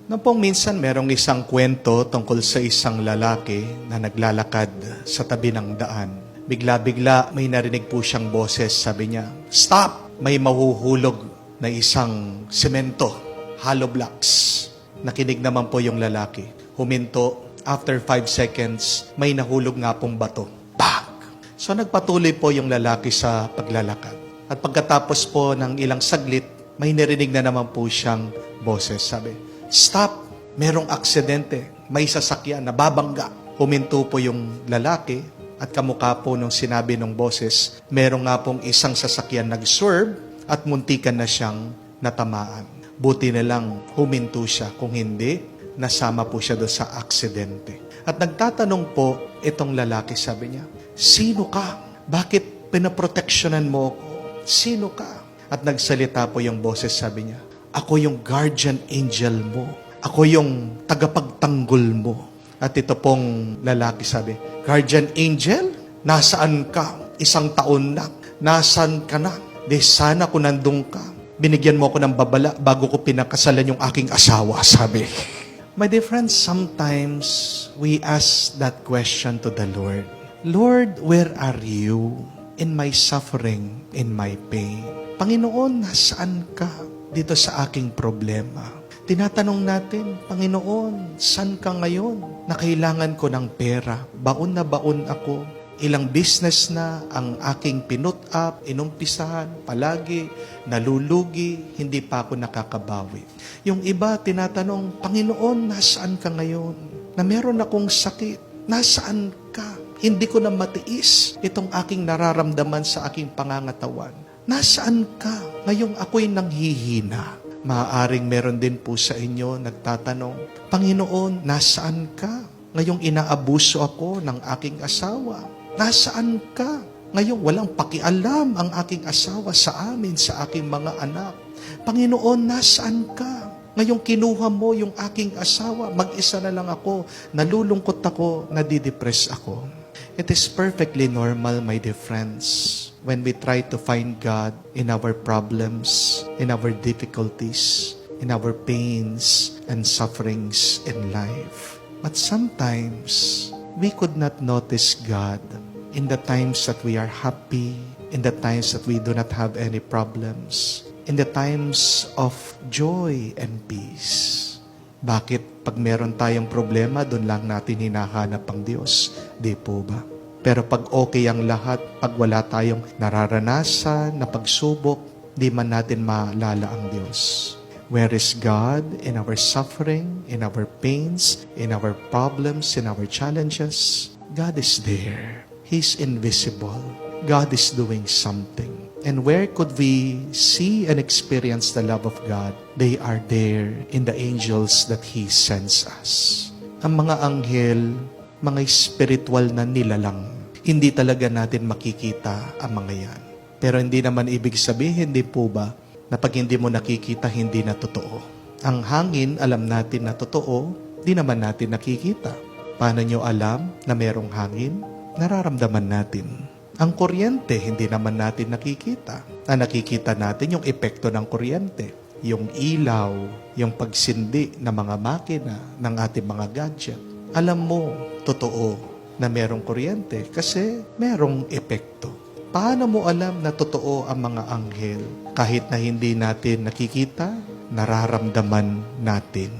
Noong pong minsan, merong isang kwento tungkol sa isang lalaki na naglalakad sa tabi ng daan. Bigla-bigla may narinig po siyang boses. Sabi niya, "Stop! May mahuhulog na isang semento, hollow blocks." Nakinig naman po yung lalaki. Huminto. After 5 seconds, may nahulog nga pong bato. Bang! So nagpatuloy po yung lalaki sa paglalakad. At pagkatapos po ng ilang saglit, may narinig na naman po siyang boses. Sabi, "Stop! Merong aksidente. May sasakyan, nababangga." Huminto po yung lalaki at kamukha po nung sinabi ng boses, merong nga pong isang sasakyan nag-swerve at muntikan na siyang natamaan. Buti na lang huminto siya. Kung hindi, nasama po siya doon sa aksidente. At nagtatanong po itong lalaki, sabi niya, "Sino ka? Bakit pinaproteksyonan mo ako? Sino ka?" At nagsalita po yung boses, sabi niya, "Ako yung guardian angel mo. Ako yung tagapagtanggol mo." At ito pong lalaki sabi, "Guardian angel? Nasaan ka? 1 taon na. Nasaan ka na? Di sana kung nandun ka. Binigyan mo ako ng babala bago ko pinakasalan yung aking asawa," sabi. My dear friends, sometimes we ask that question to the Lord. "Lord, where are you in my suffering, in my pain? Panginoon, nasaan ka dito sa aking problema?" Tinatanong natin, "Panginoon, saan ka ngayon? Na kailangan ko ng pera. Baon na baon ako. Ilang business na ang aking pinut up, inumpisahan, palagi, nalulugi, hindi pa ako nakakabawi." Yung iba, tinatanong, "Panginoon, nasaan ka ngayon? Na meron akong sakit. Nasaan ka? Hindi ko na matiis itong aking nararamdaman sa aking pangangatawan. Nasaan ka? Ngayong ako'y nanghihina." Maaaring meron din po sa inyo nagtatanong, "Panginoon, nasaan ka? Ngayong inaabuso ako ng aking asawa. Nasaan ka? Ngayong walang pakialam ang aking asawa sa amin, sa aking mga anak. Panginoon, nasaan ka? Ngayong kinuha mo yung aking asawa, mag-isa na lang ako, nalulungkot ako, nadidepress ako." It is perfectly normal, my dear friends, when we try to find God in our problems, in our difficulties, in our pains and sufferings in life. But sometimes, we could not notice God in the times that we are happy, in the times that we do not have any problems, in the times of joy and peace. Bakit pag meron tayong problema, doon lang natin hinahanap ang Diyos? Di po ba? Pero pag okay ang lahat, pag wala tayong nararanasan na pagsubok, di man natin maalala ang Diyos. Where is God in our suffering, in our pains, in our problems, in our challenges? God is there. He's invisible. God is doing something. And where could we see and experience the love of God? They are there in the angels that He sends us. Ang mga anghel, mga spiritual na nilalang, hindi talaga natin makikita ang mga yan. Pero hindi naman ibig sabihin, di po ba, na pag hindi mo nakikita, hindi na totoo. Ang hangin, alam natin na totoo, di naman natin nakikita. Paano nyo alam na merong hangin? Nararamdaman natin. Ang kuryente, hindi naman natin nakikita. Ang nakikita natin yung epekto ng kuryente. Yung ilaw, yung pagsindi ng mga makina, ng ating mga gadget. Alam mo, totoo na merong kuryente kasi merong epekto. Paano mo alam na totoo ang mga anghel? Kahit na hindi natin nakikita, nararamdaman natin.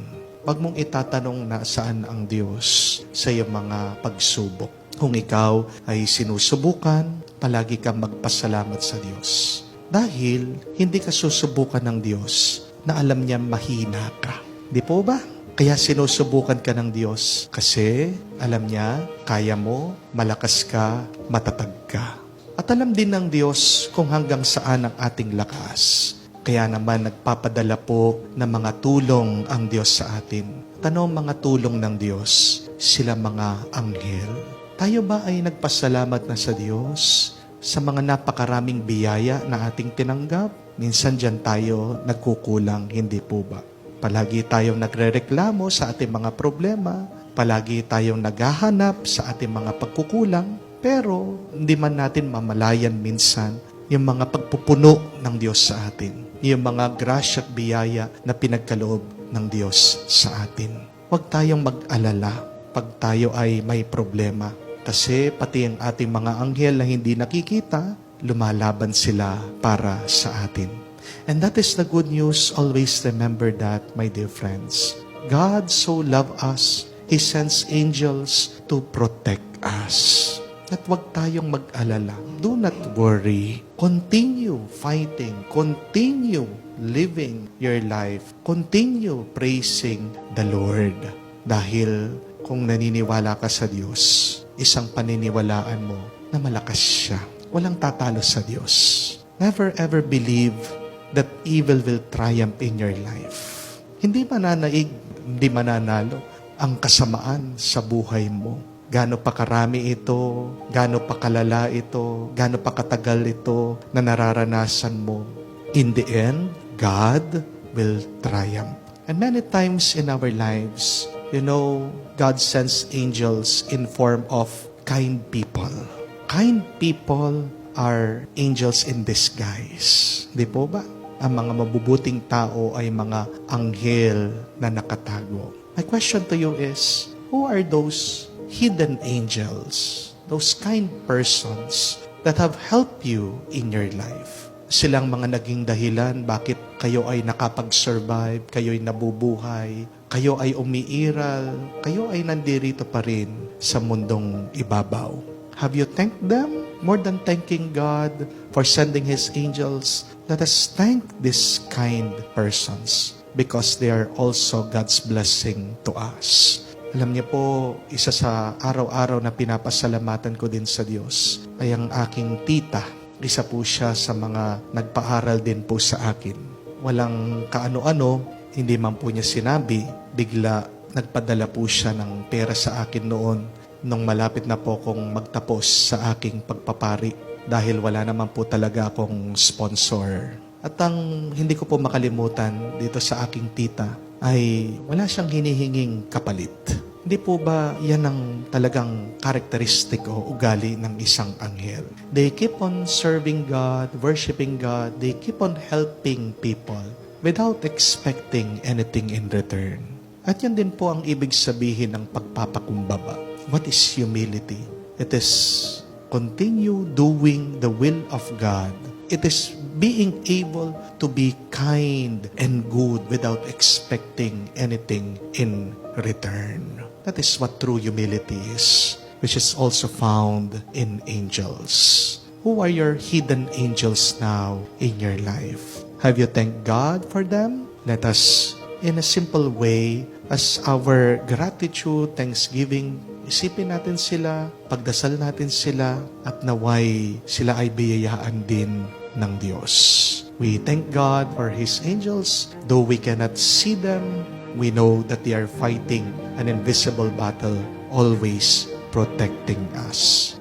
Huwag mong itatanong na saan ang Diyos sa iyong mga pagsubok. Kung ikaw ay sinusubukan, palagi kang magpasalamat sa Diyos. Dahil hindi ka susubukan ng Diyos na alam niya mahina ka. Di po ba? Kaya sinusubukan ka ng Diyos kasi alam niya, kaya mo, malakas ka, matatag ka. At alam din ng Diyos kung hanggang saan ang ating lakas. Kaya naman nagpapadala po ng mga tulong ang Diyos sa atin. Tanong mga tulong ng Diyos, sila mga anghel. Tayo ba ay nagpasalamat na sa Diyos sa mga napakaraming biyaya na ating tinanggap? Minsan dyan tayo nagkukulang, hindi po ba? Palagi tayong nagrereklamo sa ating mga problema, palagi tayong naghahanap sa ating mga pagkukulang, pero hindi man natin mamalayan minsan yung mga pagpupuno ng Diyos sa atin, yung mga grasya at biyaya na pinagkaloob ng Diyos sa atin. Huwag tayong mag-alala pag tayo ay may problema. Kasi pati ang ating mga anghel na hindi nakikita, lumalaban sila para sa atin. And that is the good news. Always remember that, my dear friends. God so loved us, He sends angels to protect us. At huwag tayong mag-alala. Do not worry. Continue fighting. Continue living your life. Continue praising the Lord. Dahil kung naniniwala ka sa Diyos, isang paniniwalaan mo na malakas siya. Walang tatalo sa Diyos. Never ever believe that evil will triumph in your life. Hindi mananaig, hindi mananalo ang kasamaan sa buhay mo. Gaano pa karami ito, gaano pa kalala ito, gaano pa katagal ito na nararanasan mo. In the end, God will triumph. And many times in our lives, God sends angels in form of kind people. Kind people are angels in disguise. Di po ba? Ang mga mabubuting tao ay mga anghel na nakatago. My question to you is, who are those hidden angels, those kind persons that have helped you in your life? Silang mga naging dahilan bakit kayo ay nakapag-survive, kayo ay nabubuhay, kayo ay umiiral, kayo ay nandirito pa rin sa mundong ibabaw. Have you thanked them? More than thanking God for sending His angels, let us thank these kind persons because they are also God's blessing to us. Alam niyo po, isa sa araw-araw na pinapasalamatan ko din sa Diyos ay ang aking tita. Isa po siya sa mga nagpaaral din po sa akin. Walang kaano-ano, hindi man po niya sinabi, bigla nagpadala po siya ng pera sa akin noon nung malapit na po akong magtapos sa aking pagpapari dahil wala naman po talaga akong sponsor. At ang hindi ko po makalimutan dito sa aking tita ay wala siyang hinihinging kapalit. Hindi po ba yan ang talagang karakteristik o ugali ng isang anghel? They keep on serving God, worshiping God, they keep on helping people without expecting anything in return. At yan din po ang ibig sabihin ng pagpapakumbaba. What is humility? It is continue doing the will of God. It is being able to be kind and good without expecting anything in return. That is what true humility is, which is also found in angels. Who are your hidden angels now in your life? Have you thanked God for them? Let us, in a simple way, as our gratitude, thanksgiving, isipin natin sila, pagdasal natin sila, at naway sila ay biyayaan din ng Diyos. We thank God for His angels. Though we cannot see them, we know that they are fighting an invisible battle, always protecting us.